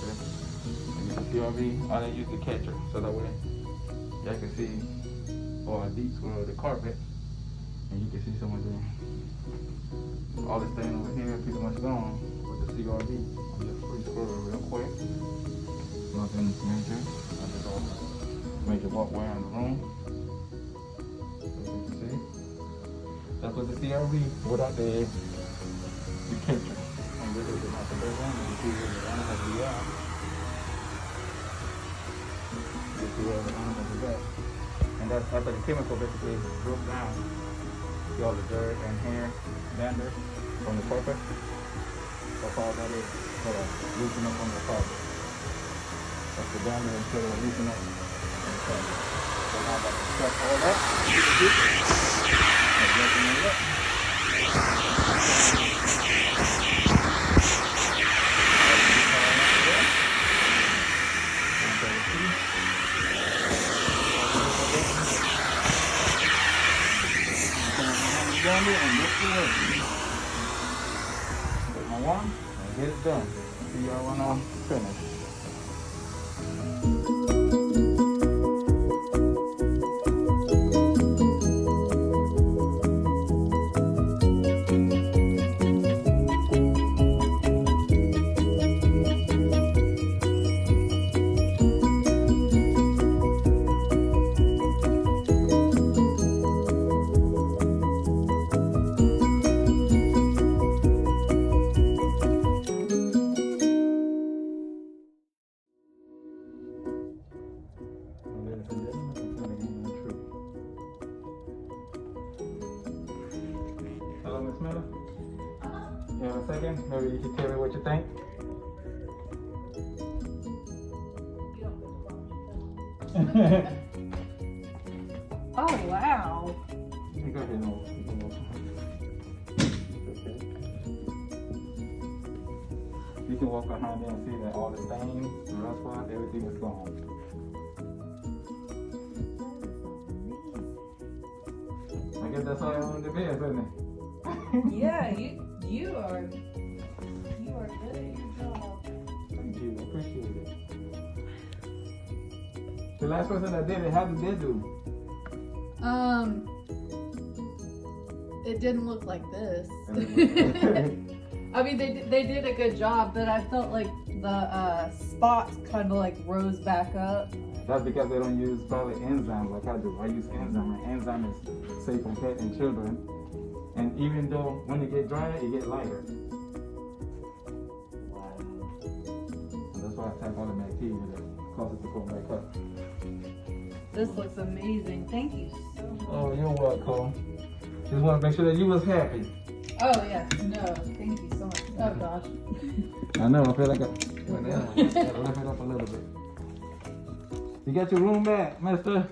there. And you can see CRV, I didn't use the catcher, so that way y'all can see or deep swirl the carpet, and you can see some of the all the stain over here pretty much gone with the CRV. I'll just free swirl it real quick. Nothing major. I just all major walkway in the room. So you can see. That's what the CRV without the catcher. And this is the master bedroom. You see where the animals are at. You see where the animals are at. And that's after the chemical basically broke down. See all the dirt and hair, dander from the carpet. That's all that is. Sort of loosen up on the carpet. That's the dander instead of loosen up on the carpet. So now that I cut all that, I'm working it up. Down there and lift the work. Take my one and get it done. See y'all when I'm finished. Hello, Miss Miller. You have a second? Maybe you can tell me what you think. Oh, wow. You go ahead and walk. You can walk behind there and see that all the stains, the rust spot, everything is gone. I guess that's all I wanted to be, isn't it? Yeah, you are good at your job. Thank you, I appreciate it. The last person that did it, how did they do? It didn't look like this. I mean, they did a good job, but I felt like the spots kind of like rose back up. That's because they don't use probably enzymes like I do. I use enzyme, and enzyme is safe for pets and children. And even though when it get drier, it get lighter. Wow. And that's why I tap all the bacteria that causes it to come back up. This looks amazing. Thank you so much. Oh, you're welcome. Just want to make sure that you was happy. Oh, yes. No, thank you so much. Oh, gosh. I know, I feel like I gotta lift it up a little bit. You got your room back, mister?